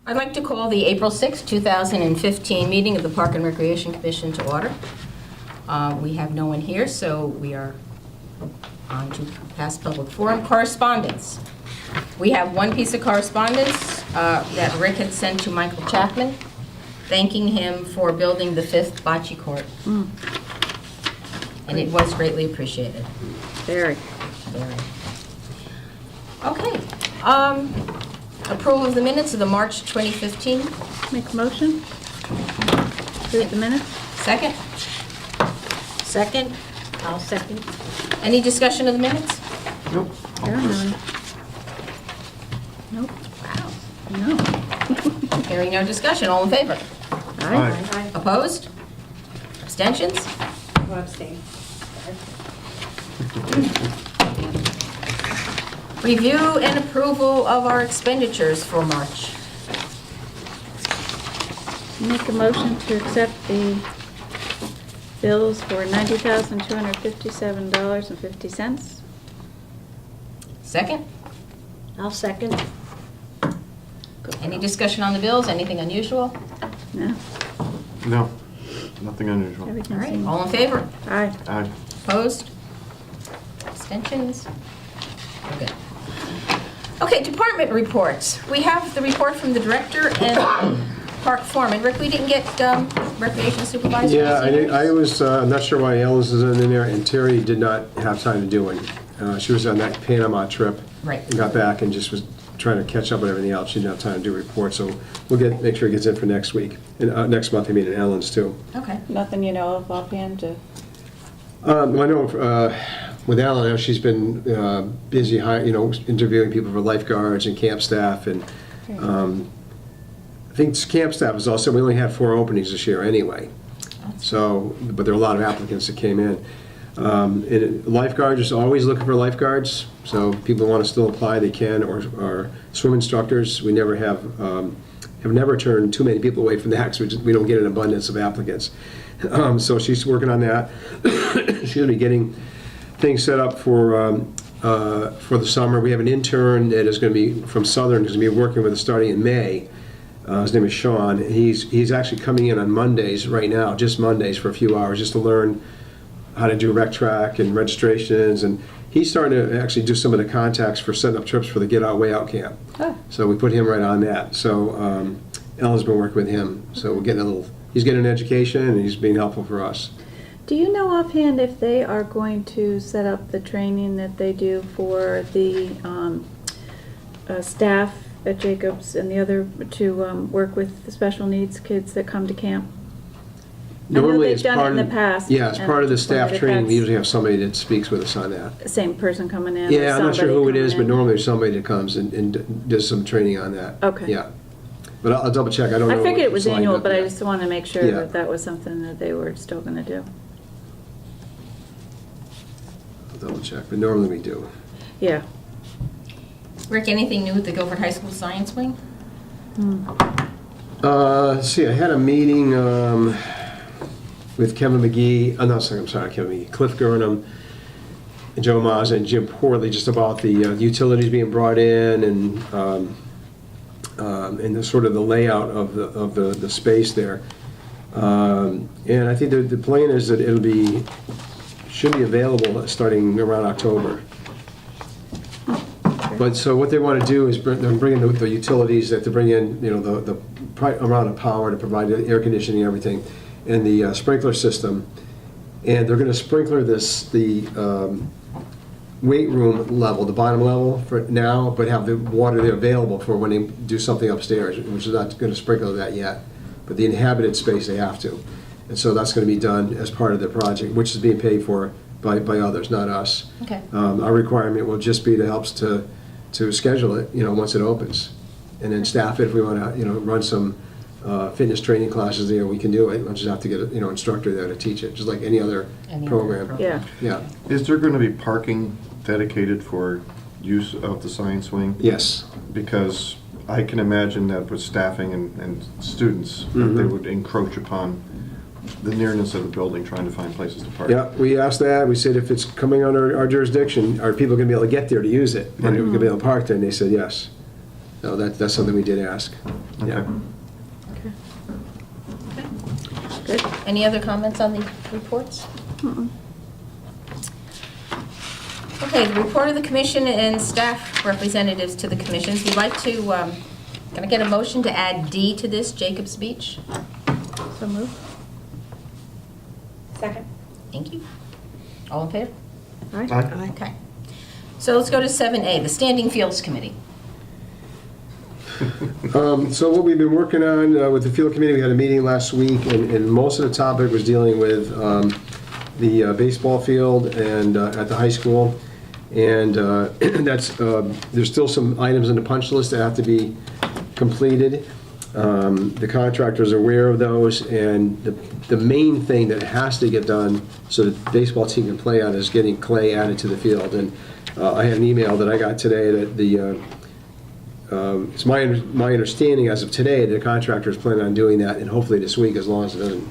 I'd like to call the April 6, 2015 meeting of the Park and Recreation Commission to order. We have no one here, so we are on to past public forum. Correspondence. We have one piece of correspondence that Rick had sent to Michael Chapman, thanking him for building the 5th bocce court. And it was greatly appreciated. Very. Very. Okay. Approval of the minutes of the March 2015. Make a motion. Approve the minutes. Second? Second? I'll second. Any discussion of the minutes? Nope. There are none. Nope. Wow. No. Hearing no discussion, all in favor? Aye. Aye. Opposed? Abstentions? I'll abstain. Review and approval of our expenditures for March. Make a motion to accept the bills for $90,257.50. Second? I'll second. Any discussion on the bills? Anything unusual? No. No, nothing unusual. All Everything right, seems. all in favor? Aye. Aye. Opposed? Abstentions? We're good. Okay, department reports. We have the report from the director and park foreman. Rick, we didn't get recreation supervisor? Yeah, I was not sure why Ellis is in there, and Terry did not have time to do it. She was on that Panama trip. Right. And got back and just was trying to catch up with everything else. She didn't have time to do a report, so we'll make sure it gets in for next week. And next month, I mean, in Ellen's too. Okay. Nothing you know of offhand to... I know with Ellen, she's been busy, interviewing people for lifeguards and camp staff, and I think camp staff is also, we only had 4 openings this year anyway. So, but there are a lot of applicants that came in. And lifeguards, is always looking for lifeguards, so people want to still apply, they can, or swim instructors. We never have never turned too many people away from that because we don't get an abundance of applicants. So she's working on that. She's going to be getting things set up for the summer. We have an intern that is going to be from Southern, who's going to be working with us starting in May. His name is Sean. He's actually coming in on Mondays right now, just Mondays for a few hours, just to learn how to do rec track and registrations, and he's starting to actually do some of the contacts for setting up trips for the Get Out Way Out camp. Oh. So we put him right on that. So Ellen's been working with him. So we're getting he's getting an education, and he's being helpful for us. Do you know offhand if they are going to set up the training that they do for the staff at Jacobs and the other to work with the special needs kids that come to camp? Normally, they've done it in the past, Yeah, as and part of the just wondered staff if training, we that's- usually have somebody that speaks with us on that. Same person coming in? or Yeah, I'm not sure somebody who it is, coming but in? normally there's somebody that comes and does some training on that. Okay. Yeah. But I'll double check. I don't know. I figured it was what's lined annual, up but I yet. just wanted to make sure Yeah. that that was something that they were still going to do. I'll double check, but normally we do. Yeah. Rick, anything new with the Guilford High School Science Wing? Let's see, I had a meeting with Kevin McGee, I'm sorry, Kevin McGee, Cliff Gurnham, and Joe Mazza and Jim Portley, just about the utilities being brought in and the sort of the layout of the space there. And I think the plan is that should be available starting around October. But so what they want to do is they're bringing the utilities that to bring in, the amount of power to provide the air conditioning and everything, and the sprinkler system. And they're going to sprinkler the weight room level, the bottom level for now, but have the water there available for when they do something upstairs, which is not going to sprinkler that yet. But the inhabited space they have to. And so that's going to be done as part of the project, which is being paid for by others, not us. Okay. Our requirement will just be to help to schedule it, once it opens. And then staff it if we want to, run some fitness training classes there, we can do it. We'll just have to get an instructor there to teach it, just like any other program. Yeah. Yeah. Is there going to be parking dedicated for use of the science wing? Yes. Because I can imagine that with staffing and students, that they would encroach upon the nearness of the building, trying to find places to park. Yeah, we asked that. We said if it's coming under our jurisdiction, are people going to be able to get there to use it? And are we going to be able to park there? And they said yes. So that's something we did ask. Yeah. Okay. Good. Any other comments on the reports? Okay, the report of the commission and staff representatives to the commissions. We'd like to, can I get a motion to add D to this, Jacob's Beach? So move. Second. Thank you. All in favor? Aye. Aye. Okay. So let's go to 7A, the Standing Fields Committee. So what we've been working on with the field committee, we had a meeting last week, and most of the topic was dealing with the baseball field and at the high school. And that's there's still some items in the punch list that have to be completed. The contractor's aware of those, and the main thing that has to get done so the baseball team can play on is getting clay added to the field. And I had an email that I got today that it's my understanding as of today, the contractor is planning on doing that, and hopefully this week, as long as it doesn't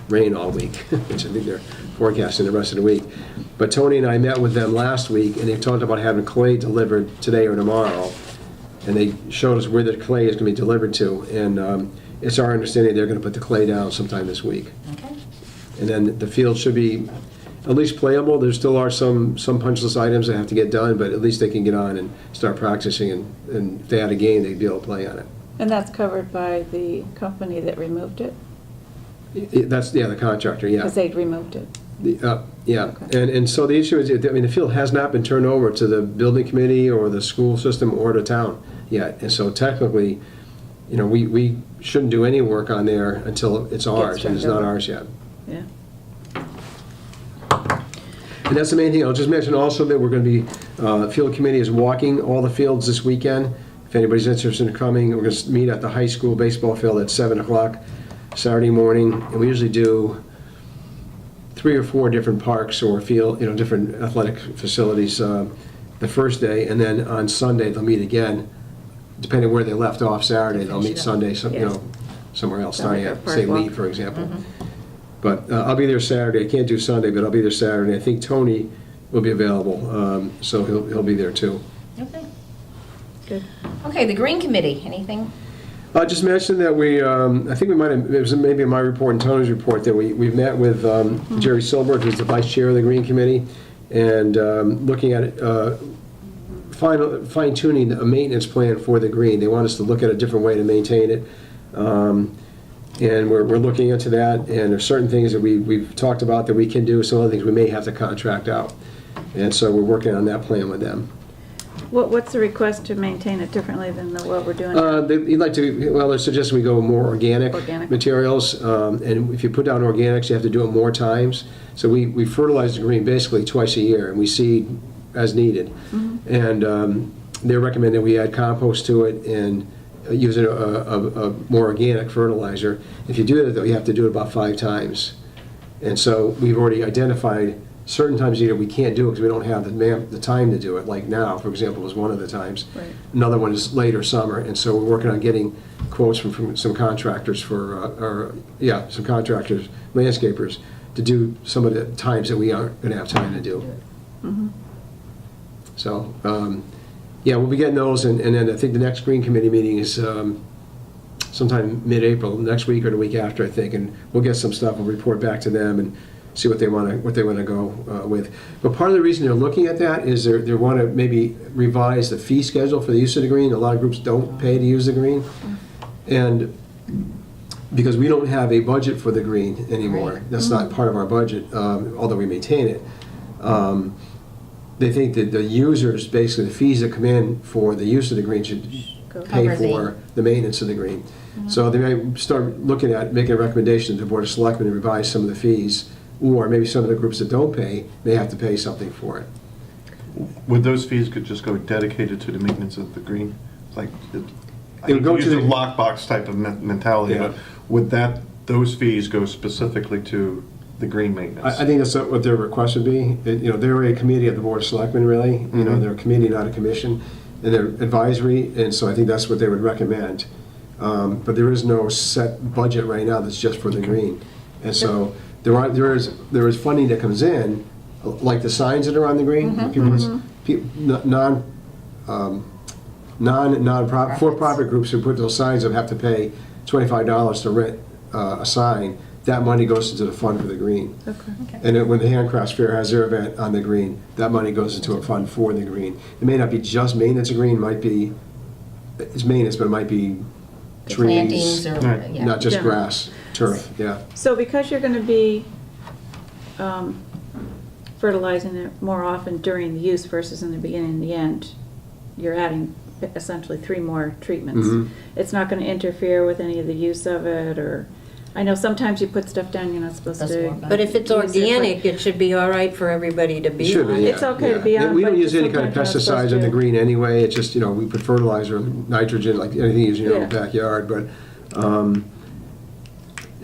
rain all week, which I think they're forecasting the rest of the week. But Tony and I met with them last week, and they talked about having clay delivered today or tomorrow. And they showed us where the clay is going to be delivered to, and it's our understanding they're going to put the clay down sometime this week. Okay. And then the field should be at least playable. There still are some punch list items that have to get done, but at least they can get on and start practicing, and if they had a game, they'd be able to play on it. And that's covered by the company that removed it? That's, yeah, the contractor, yeah. Because they'd removed it. Yeah, Okay. and so the issue is, I mean, the field has not been turned over to the building committee or the school system or the town yet. And so technically, we shouldn't do any work on there until it's ours, and it's turned not over. ours yet. Yeah. And that's the main thing. I'll just mention also that we're going to be, field committee is walking all the fields this weekend. If anybody's interested in coming, we're going to meet at the high school baseball field at 7 o'clock Saturday morning. And we usually do 3 or 4 different parks or field, different athletic facilities the first day. And then on Sunday, they'll meet again, depending where they left off Saturday. They'll meet Sunday, Yes. somewhere else, Sounds like starting a at, park say, walk. Lee, for example. But I'll be there Saturday. I can't do Sunday, but I'll be there Saturday. I think Tony will be available, so he'll be there too. Okay. Good. Okay, the Green Committee, anything? I just mentioned that we, I think we might have, it was maybe in my report and Tony's report, that we've met with Jerry Silbert, who's the vice chair of the Green Committee, and looking at fine tuning a maintenance plan for the green. They want us to look at a different way to maintain it. And we're looking into that, and there's certain things that we've talked about that we can do, some other things we may have to contract out. And so we're working on that plan with them. What's the request to maintain it differently than what we're doing now? They'd like to, well, they're suggesting we go more organic Organic. materials, and if you put down organics, you have to do it more times. So we fertilize the green basically twice a year, and we seed as needed. And they're recommending we add compost to it and use a more organic fertilizer. If you do that, though, you have to do it about 5 times. And so we've already identified certain times of year we can't do it because we don't have the time to do it. Like now, for example, was one of the times. Right. Another one is later summer, and so we're working on getting quotes from some contractors some contractors, landscapers, to do some of the times that we aren't going to have time to do. So, we'll be getting those, and then I think the next Green Committee meeting is sometime mid-April, next week or the week after, I think, and we'll get some stuff, we'll report back to them and see what they want to go with. But part of the reason they're looking at that is they want to maybe revise the fee schedule for the use of the green. A lot of groups don't pay to use the green, and because we don't have a budget for the green anymore, Right. that's not part of our budget, although we maintain it. They think that the users, basically the fees that come in for the use of the green should pay Cover for the maintenance of the green. So they may start looking at making a recommendation to the Board of Selectmen to revise some of the fees, or maybe some of the groups that don't pay may have to pay something for it. Would those fees could just go dedicated to the maintenance of the green? Like, I It would go use to a the- lockbox type of mentality, Yeah. but would those fees go specifically to the green maintenance? I think that's what their request would be. They're a committee of the Board of Selectmen, really. They're a committee, not a commission, and they're advisory, and so I think that's what they would recommend. But there is no set budget right now that's just for the green. And so there is funding that comes in, like the signs that are on the green. for-profit groups who put those signs up have to pay $25 to rent a sign. That money goes into the fund for the green. Okay. And then when the Handcrafts Fair has their event on the green, that money goes into a fund for the green. It may not be just maintenance of green, it might be, it's maintenance, but it might be The trees, plantings or, Right. yeah. not just Yeah. grass, turf, yeah. So because you're gonna be fertilizing it more often during the use versus in the beginning and the end, you're adding essentially 3 more treatments. Mhm. It's not gonna interfere with any of the use of it, or, I know sometimes you put stuff down you're not supposed Doesn't to. work on But if it's use it, but- organic, it should be all right for everybody to be It should be, on. yeah. It's okay to be yeah. on, We but don't use any kind of sometimes you're not pesticides supposed in the to. green anyway, it's just, we put fertilizer, nitrogen, like anything you use in your own Yeah. backyard, but,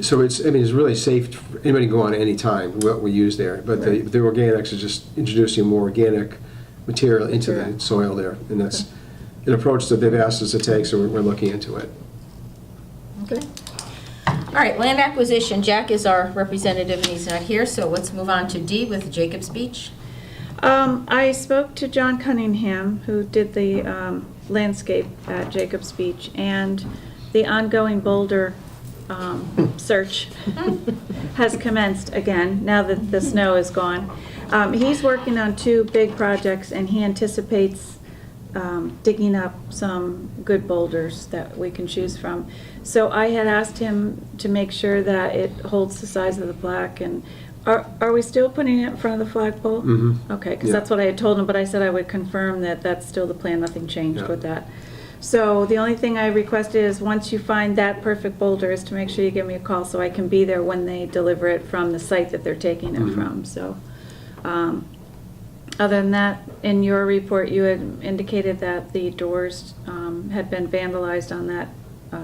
so it's really safe, anybody can go on any time, what we use there, but Right. the organics is just introducing more organic material into the Material. soil there, and that's an approach that they've asked us to take, so we're looking into it. Okay. All right, land acquisition. Jack is our representative and he's not here, so let's move on to D with Jacob's Beach. I spoke to John Cunningham, who did the landscape at Jacobs Beach, and the ongoing boulder search has commenced again, now that the snow is gone. He's working on 2 big projects, and he anticipates digging up some good boulders that we can choose from. So I had asked him to make sure that it holds the size of the plaque, and are we still putting it in front of the flagpole? Mhm. Okay, because Yeah. that's what I had told him, but I said I would confirm that that's still the plan, nothing changed Yeah. with that. So the only thing I requested is, once you find that perfect boulder, is to make sure you give me a call so I can be there when they deliver it from the site that they're taking it Mhm. from, so. Other than that, in your report, you had indicated that the doors had been vandalized on that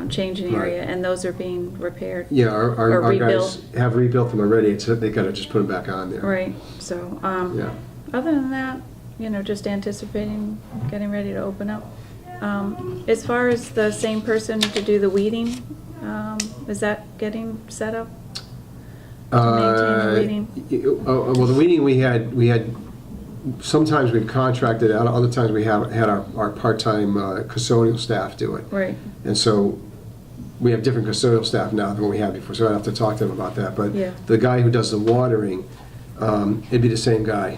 changing area, Right. and those are being repaired. Yeah, Or our guys rebuilt. have rebuilt them already, it's, they gotta just put them back on there. Right, so, Yeah. other than that, just anticipating getting ready to open up. As far as the same person to do the weeding, is that getting set up? To maintain the weeding? Well, the weeding we had, sometimes we've contracted out, other times we have had our part-time custodial staff do it. Right, And so we have different custodial staff now than what we had before, so I'd have to talk to them about that. But Yeah. the guy who does the watering, it'd be the same guy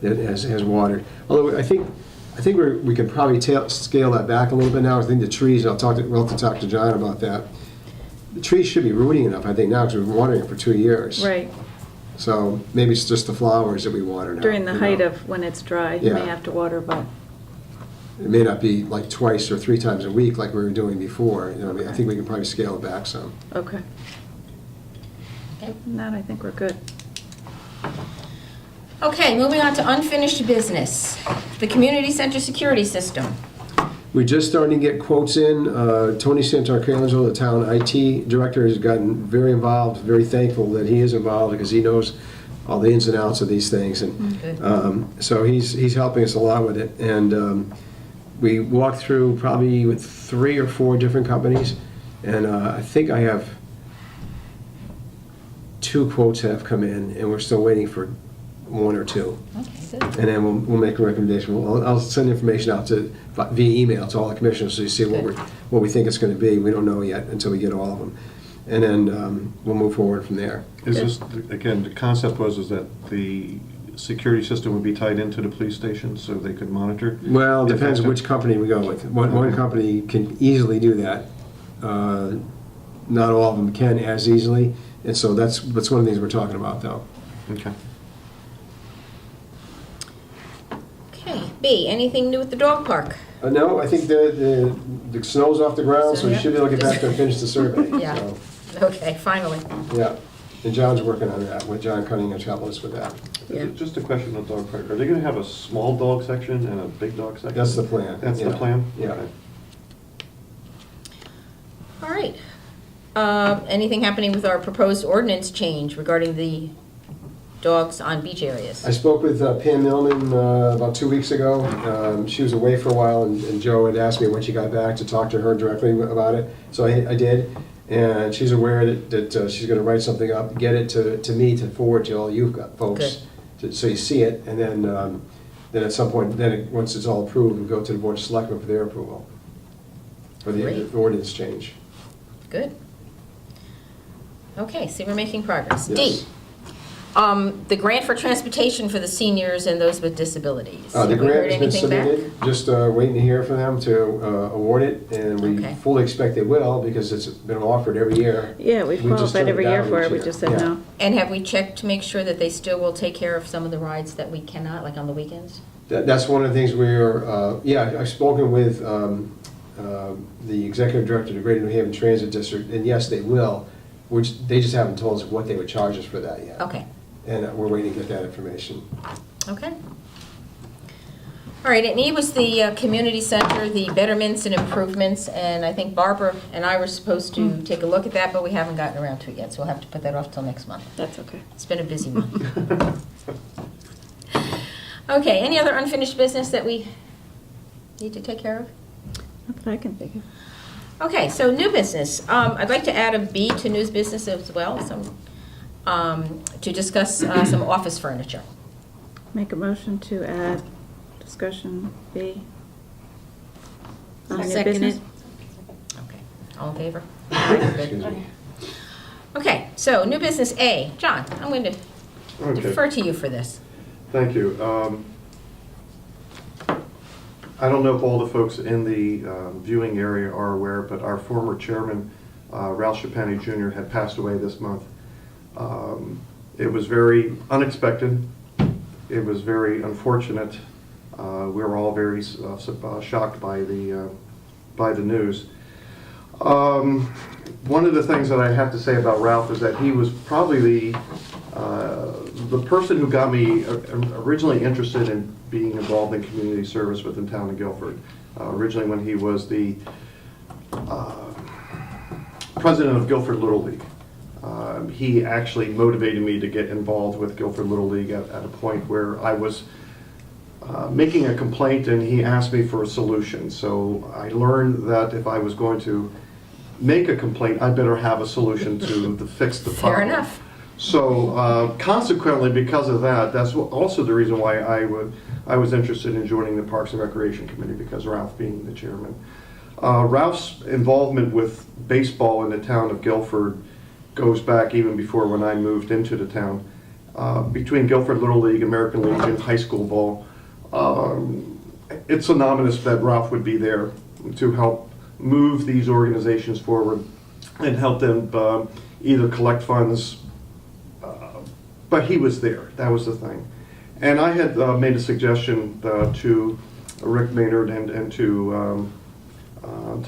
that has watered. Although I think we can probably scale that back a little bit now. I think the trees, we'll have to talk to John about that. The trees should be rooting enough, I think, now, because we've been watering it for 2 years. right. So maybe it's just the flowers that we water now. During the you height know. of when it's dry, you may Yeah. have to water, but, It may not be like 2 or 3 times a week like we were doing before. I mean, I think we can probably scale it back some. okay. Okay. And that, I think we're good. Okay, moving on to unfinished business. The community center security system. We're just starting to get quotes in. Tony Santarcangelo, the town IT director, has gotten very involved, very thankful that he is involved because he knows all the ins and outs of these things. And Good. so he's helping us a lot with it. And we walked through probably with 3 or 4 different companies. And I think I have 2 quotes that have come in, and we're still waiting for 1 or 2. Okay, good. And then we'll make a recommendation. I'll send information out via email to all the commissioners so you see what we think it's going to be. We don't know yet until we get all of them. And then we'll move forward from there. Is this, again, the concept is that the security system would be tied into the police station so they could monitor? Well, it If depends that's- which company we go with. One company can easily do that. Not all of them can as easily. And so that's one of the things we're talking about, though. Okay. Okay, B, anything new at the dog park? No, I think the snow's off the ground, so you Yeah. should be able to get back there and finish the survey. Yeah. So, Okay, finally. yeah. And John's working on that, with John Cunningham's helping us with that. Yeah. Just a question on the dog park. Are they going to have a small dog section and a big dog section? That's the plan. That's the Yeah. plan? Yeah. Okay. All right. Anything happening with our proposed ordinance change regarding the dogs on beach areas? I spoke with Pam Millman about 2 weeks ago. She was away for a while, and Joe had asked me when she got back to talk to her directly about it. So I did, and she's aware that she's going to write something up, get it to me to forward to all you folks, so you see it, and then then at some point, once it's all approved, we go to the Board of Selectmen for their approval, for the Great. ordinance change. Good. Okay, see, we're making progress. Yes. D, the grant for transportation for the seniors and those with disabilities. The Have we heard grant has been anything back? submitted, just waiting to hear from them to award it, and we Okay. fully expect they will, because it's been offered every year. Yeah, we've We just qualified turned it every year down for each it, we year. just said Yeah. no. And have we checked to make sure that they still will take care of some of the rides that we cannot, like on the weekends? That's one of the things I've spoken with the executive director of the Greater New Haven Transit District, and yes, they will, they just haven't told us what they would charge us for that yet. Okay, And we're waiting to get that information. okay. All right, and E was the community center, the betterments and improvements, and I think Barbara and I were supposed to take a look at that, but we haven't gotten around to it yet, so we'll have to put that off till next month. That's okay. It's been a busy month. Okay, any other unfinished business that we need to take care of? Not that I can think of. Okay, so new business. I'd like to add a B to news business as well, to discuss some office furniture. Make a motion to add discussion B. on new Second business. it. Okay, all in favor? Good. Excuse me. Okay, so new business A. John, I'm going to Okay. defer to you for this. Thank you. I don't know if all the folks in the viewing area are aware, but our former chairman, Ralph Chapani Jr., had passed away this month. It was very unexpected. It was very unfortunate. We were all very shocked by the news. One of the things that I have to say about Ralph is that he was probably the person who got me originally interested in being involved in community service within town of Guilford. Originally when he was the president of Guilford Little League. He actually motivated me to get involved with Guilford Little League at a point where I was making a complaint, and he asked me for a solution. So I learned that if I was going to make a complaint, I better have a solution to fix the problem. Fair enough. So consequently, because of that, that's also the reason why I was interested in joining the Parks and Recreation Committee, because Ralph being the chairman. Ralph's involvement with baseball in the town of Guilford goes back even before when I moved into the town. Between Guilford Little League, American Legion, high school ball, it's synonymous that Ralph would be there to help move these organizations forward and help them either collect funds, but he was there. That was the thing. And I had made a suggestion to Rick Maynard and to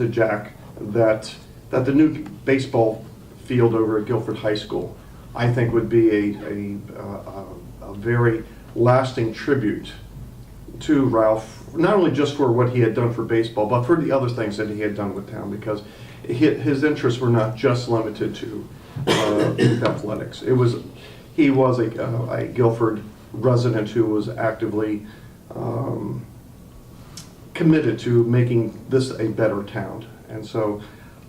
Jack that the new baseball field over at Guilford High School, I think, would be a very lasting tribute to Ralph, not only just for what he had done for baseball, but for the other things that he had done with town, because his interests were not just limited to youth athletics. He was a Guilford resident who was actively committed to making this a better town. And so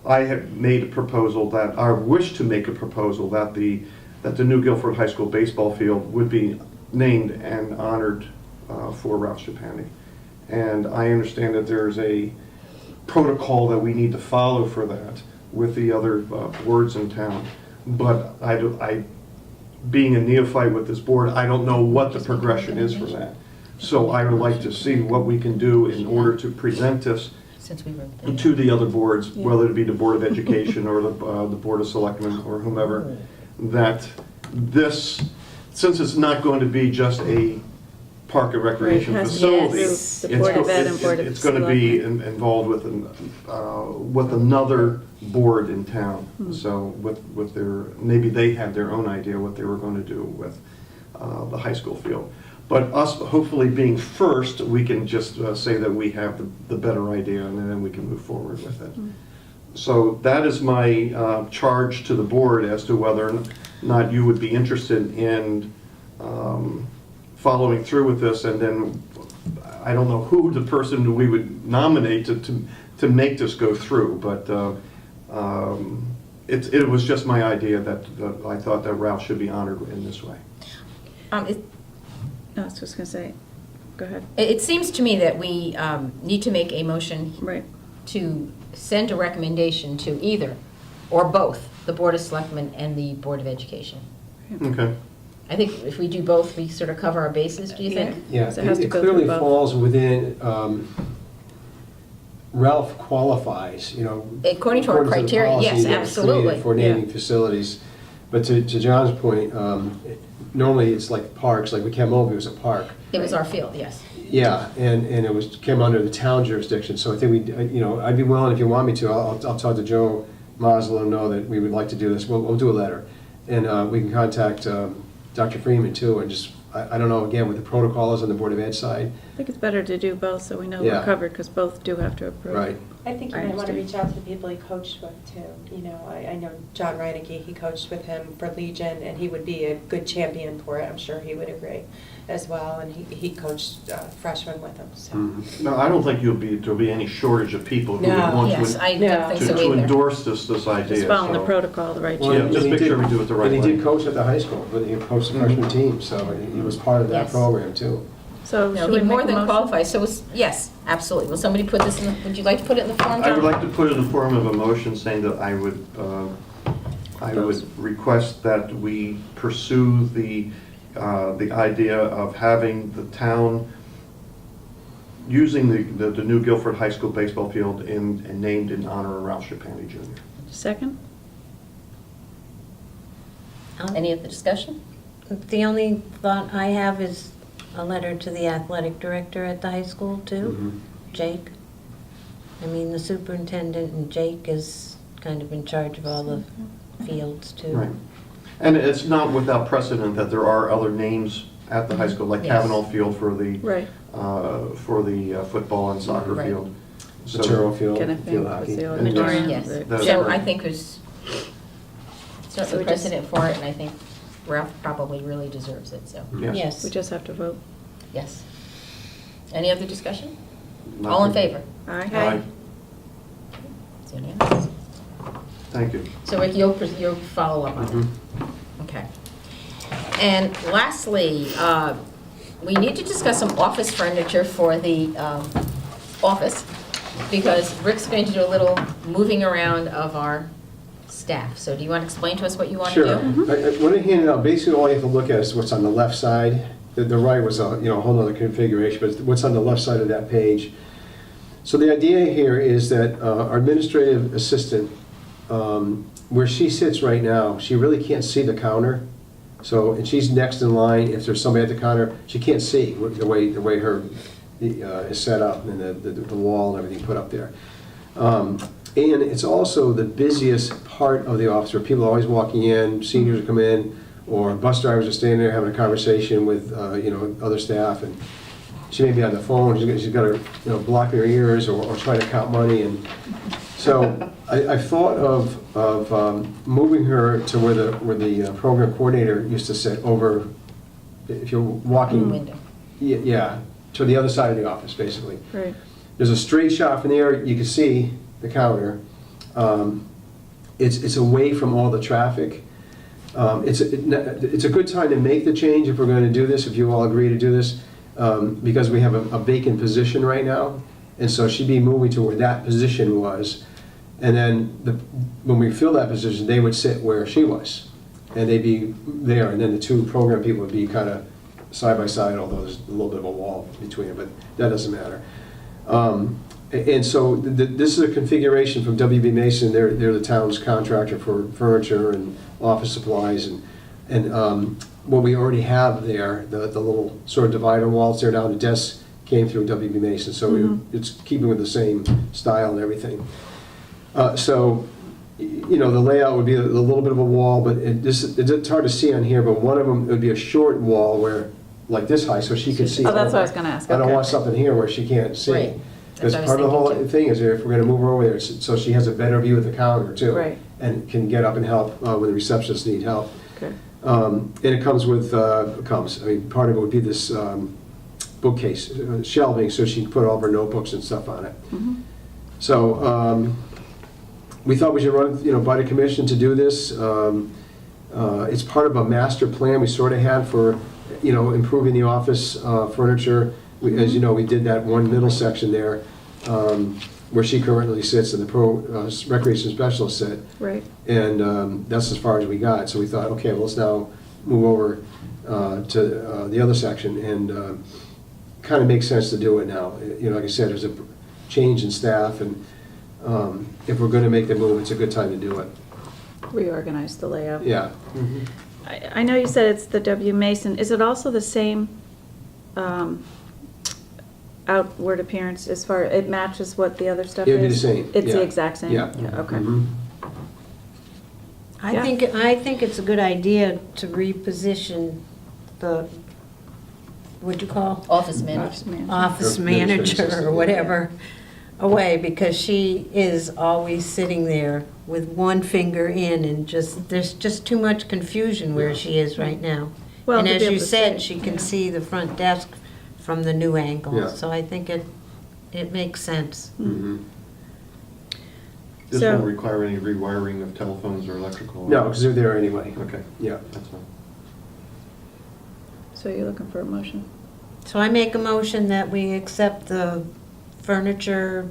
I had made a proposal I wish to make a proposal that the new Guilford High School baseball field would be named and honored for Ralph Chapani. And I understand that there's a protocol that we need to follow for that with the other boards in town. But I being a neophyte with this board, I don't know what the progression is for that. So I would like to see what we can do in order to present this Since we were there. to the other boards, whether it be the Board of Education or the Board of Selectmen or whomever, that this, since it's not going to be just a park and recreation Right, it has to facility, be Yes. the Board of Ed and Board of it's going to be Selectmen. involved with another board in town. So with their, maybe they had their own idea what they were going to do with the high school field. But us hopefully being first, we can just say that we have the better idea, and then we can move forward with it. So that is my charge to the board as to whether or not you would be interested in following through with this. And then I don't know who the person we would nominate to make this go through, but it was just my idea that I thought that Ralph should be honored in this way. No, I was just gonna say, go ahead. It seems to me that we need to make a motion Right. to send a recommendation to either, or both, the Board of Selectmen and the Board of Education. Okay. I think if we do both, we sort of cover our bases, do you think? Yeah, So it has to it go clearly through both. falls within, Ralph qualifies, you know. According to our according the criteria, yes, policy that was created absolutely. For naming Yeah. facilities. But to John's point, normally it's like parks, like with Camobi was a park. It was our field, yes. Yeah, and it was, came under the town jurisdiction, so I think we, you know, I'd be willing, if you want me to, I'll talk to Joe Mazel and know that we would like to do this, we'll do a letter. And we can contact Dr. Freeman too, and just, I don't know, again, what the protocol is on the Board of Ed side. I think it's better to do both, so we know Yeah. we're covered, because both do have to approve. Right. I think you I might want to understand. reach out to the people he coached with too. You know, I know John Reinecke, he coached with him for Legion, and he would be a good champion for it. I'm sure he would agree as well, and he coached freshmen with him, so. Mhm. No, I don't think there'll be any shortage of people who would No. want Yes, to I don't think so to either. endorse this idea. Just following the so- protocol the right Well, Yeah, way. just and he make did- sure we do it the right And he way. did coach at the high school, but he coached the freshman team, so he was part of that Yes. program too. So No, should he we more make a than motion? qualifies, so yes, absolutely. Will somebody put this in, would you like to put it in the form, John? I would like to put it in the form of a motion saying that I would request that we pursue the idea of having the town using the new Guilford High School baseball field and named in honor of Ralph Shapani Jr. Second? Any other discussion? The only thought I have is a letter to the athletic director at the high school too, Mhm. Jake. I mean, the superintendent and Jake is kind of in charge of all the fields too. Right. And it's not without precedent that there are other names at the high school, like Yes. Cavanaugh Field for the Right. football and soccer Right. field. The Turtle Field, Kenneth field Bank was hockey. the And auditorium. Yes. That's So right. I think there's So certainly we just- precedent for it, and I think Ralph probably really deserves it, so, Yes. Yes. We just have to vote. yes. Any other discussion? Not All in for- favor? Aye. Aye. It's unanimous. Thank you. So Rick, you'll follow up on Mhm. it? Okay. And lastly, we need to discuss some office furniture for the office, because Rick's going to do a little moving around of our staff. So do you want to explain to us what you want to do? Sure. When I hand it out, basically all you have to look at is what's on the left side. The right was a whole other configuration, but what's on the left side of that page. So the idea here is that our administrative assistant, where she sits right now, she really can't see the counter. So, and she's next in line. If there's somebody at the counter, she can't see the way her is set up and the wall and everything put up there. And it's also the busiest part of the office where people are always walking in, seniors come in, or bus drivers are standing there having a conversation with other staff, and she may be on the phone. She's got to block her ears or try to count money, and so I thought of moving her to where the program coordinator used to sit over. If you're walking, Window. yeah, to the other side of the office, basically. Right. There's a straight shot from there, you can see the counter. It's away from all the traffic. It's a good time to make the change if we're going to do this, if you all agree to do this, because we have a vacant position right now, and so she'd be moving to where that position was, and then when we fill that position, they would sit where she was, and they'd be there, and then the two program people would be kind of side by side, although there's a little bit of a wall between them, but that doesn't matter. And so this is a configuration from WB Mason. They're the town's contractor for furniture and office supplies, and what we already have there, the little sort of divider walls there down, the desks came through WB Mason, so it's keeping with the same style and everything. So the layout would be a little bit of a wall, but it's hard to see on here, but one of them, it would be a short wall where, like this high, so she could see. Oh, that's what I over. was gonna ask, I don't okay. want something here where she can't see. Right. Because That's what part I of the was whole thinking, too. thing is if we're gonna move her over there, so she has a better view of the counter too. Right. And can get up and help when the receptionists need help. Okay. And it comes with, part of it would be this bookcase, shelving, so she can put all of her notebooks and stuff on it. Mhm. So, we thought we should run, by the commission to do this. It's part of a master plan we sort of had for, improving the office furniture, As you know, we did that one middle section there, where she currently sits and the recreation specialist sit. Right. And that's as far as we got. So we thought, okay, well, let's now move over to the other section, and kind of makes sense to do it now. You know, like I said, there's a change in staff, and if we're going to make the move, it's a good time to do it. Reorganize the layout. Yeah. I know you said it's the W. Mason. Is it also the same outward appearance as far, it matches what the other stuff is? It would be the same, It's the yeah. exact same? Yeah. Okay. Mhm. I Yeah. think it's a good idea to reposition the, what'd you call? Office manager. Office manager. Office Administrative manager assistant, or yeah. whatever away, because she is always sitting there with one finger in, and there's just too much confusion where she is right now. Well, And to as be able you to said, say, she can yeah. see the front desk from the new angle, Yeah. so I think it makes sense. Mhm. This So- won't require any rewiring of telephones or electrical? No, because they're there anyway. Okay, Yeah. that's fine. So you're looking for a motion? So I make a motion that we accept the furniture,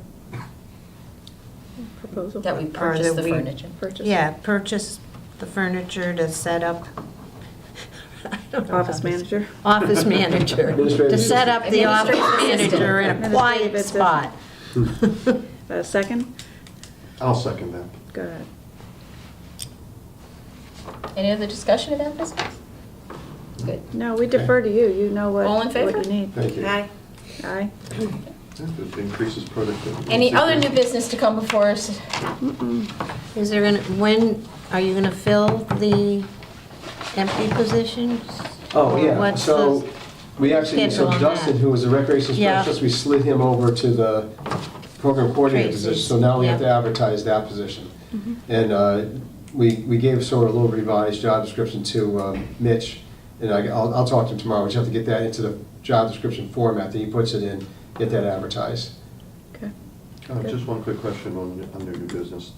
Proposal? That we Or purchase that the we- furniture. Purchase? purchase the furniture to set up. I don't know Office how this- manager? Office manager, Administrative to set up the office Administrative manager in a assistant. quiet Administrative spot. A second? I'll second that. Go ahead. Any other discussion about this? Good. No, we defer to you. You know All in favor? what you need. Thank you. Hi. Aye? It increases productivity. Any other new business to come before us? Is there when are you gonna fill the empty positions? Oh, Or yeah, what's so the we actually, so schedule on Dustin, that? who was a recreation Yeah. specialist, we slid him over to the program coordinator Tracy's, position, so now we have to yeah. advertise that position. And we gave sort of a little revised job description to Mitch, and I'll talk to him tomorrow, we just have to get that into the job description format that he puts it in, get that advertised. Okay. Just one quick question on under new business.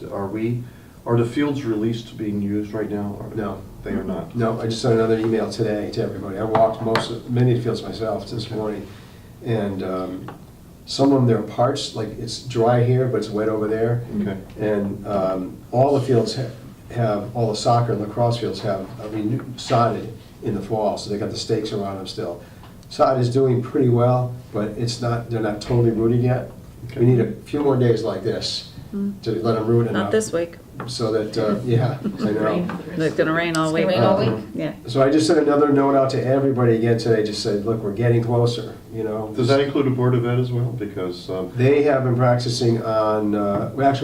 Are the fields released being used right now? Or- No. They are not? No, I just sent another email today to everybody. I walked many of the fields myself this morning, and some of them, there are parts, like it's dry here, but it's wet over there. Okay. And all the fields have, all the soccer and lacrosse fields have sodded in the fall, so they got the stakes around them still. Sod is doing pretty well, but they're not totally rooted yet. We need a few more days like this to let them root enough. Not this week. So that, yeah, I know. It's gonna rain all It's week. gonna rain all week? Yeah. So I just sent another note out to everybody again today, just said, look, we're getting closer, you know. Does that include a Board of Ed as well? Because They have been practicing on,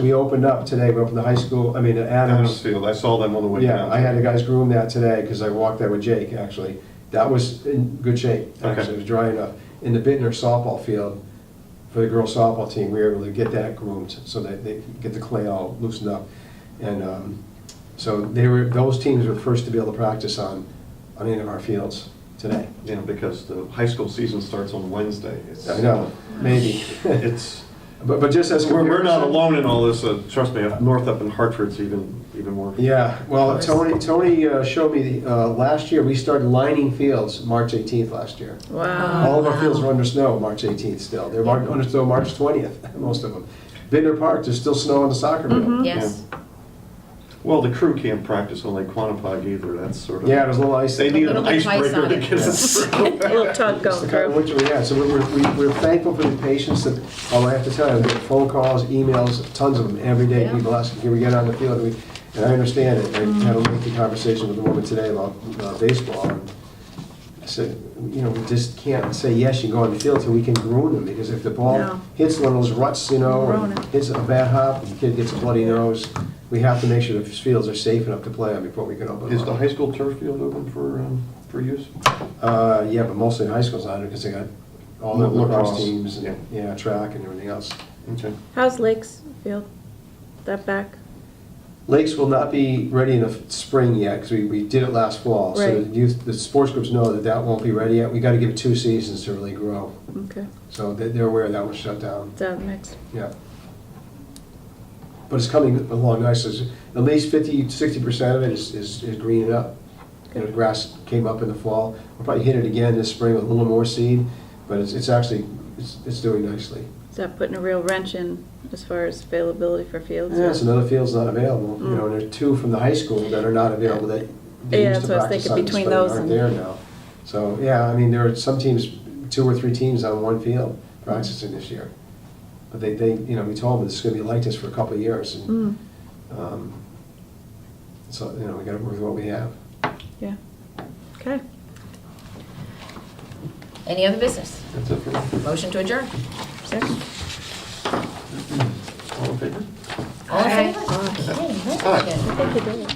we opened up today, we opened the high school, Adams. Field, I saw them on the way down. Yeah, I had the guys groom that today, because I walked there with Jake, actually. That was in good shape, Okay. actually, it was dry enough. In the Bittner softball field, for the girls softball team, we were able to get that groomed, so that they could get the clay all loosened up. And so those teams were the first to be able to practice on any of our fields today. Yeah, because the high school season starts on Wednesday. I know, maybe. It's, But just as we're not comparison- alone in all this, trust me, up north up in Hartford's even more. Yeah, well, Tony showed me, last year, we started lining fields March 18th last year. Wow. All of our wow. fields were under snow March 18th still. They're under snow March 20th, most of them. Bittner Park, there's still snow on the soccer field. Yes. Well, the crew can't practice on Lake Quantipoc either, that's sort of. Yeah, there's a little ice. They need an Little bit icebreaker ice to on get it. us through. A little tug It's going the kind of through. winter we had, so we're thankful for the patience that, I have to tell you, I get phone calls, emails, tons of them every day, Yeah. people asking, can we get on the field? And I understand it. I had a lengthy conversation with a woman today about baseball, and I said, you know, we just can't say, yes, you can go on the field till we can groom them, because if the ball No. hits one of those ruts, you know, Ruin and it. hits a bad hop, and the kid gets a bloody nose, we have to make sure the fields are safe enough to play on before we can open them Is up. the high school turf field open for use? Yeah, but mostly high school's on it, because they got all the lacrosse Lacrosse, teams, yeah. and, yeah, track and everything else. Okay. How's Lakes Field? That back? Lakes will not be ready in the spring yet, because we did it last fall. So Right. the sports groups know that won't be ready yet. We got to give it 2 seasons to really grow. Okay. So they're aware that was shut down, It's out of the mix. yeah. But it's coming along nicely. At least 50-60% of it is greening up. You know, the grass came up in the fall. We'll probably hit it again this spring with a little more seed, But it's actually, it's doing nicely. Is that putting a real wrench in as far as availability for fields? Yeah, so another field's not available, you know, and there's two from the high school that are not available that they Yeah, used that's to what I was practice thinking, on, between but those aren't and- there now. So, yeah, I mean, there are some teams, 2 or 3 teams on one field practicing this year. But they, you know, we told them this is gonna be like this for a couple of years, and, so, you know, we gotta work with what we have. Yeah. Okay. Any other business? That's it for me. Motion to adjourn. Second. All in favor? All in favor? Aye. Okay, Aye. good. I think you did.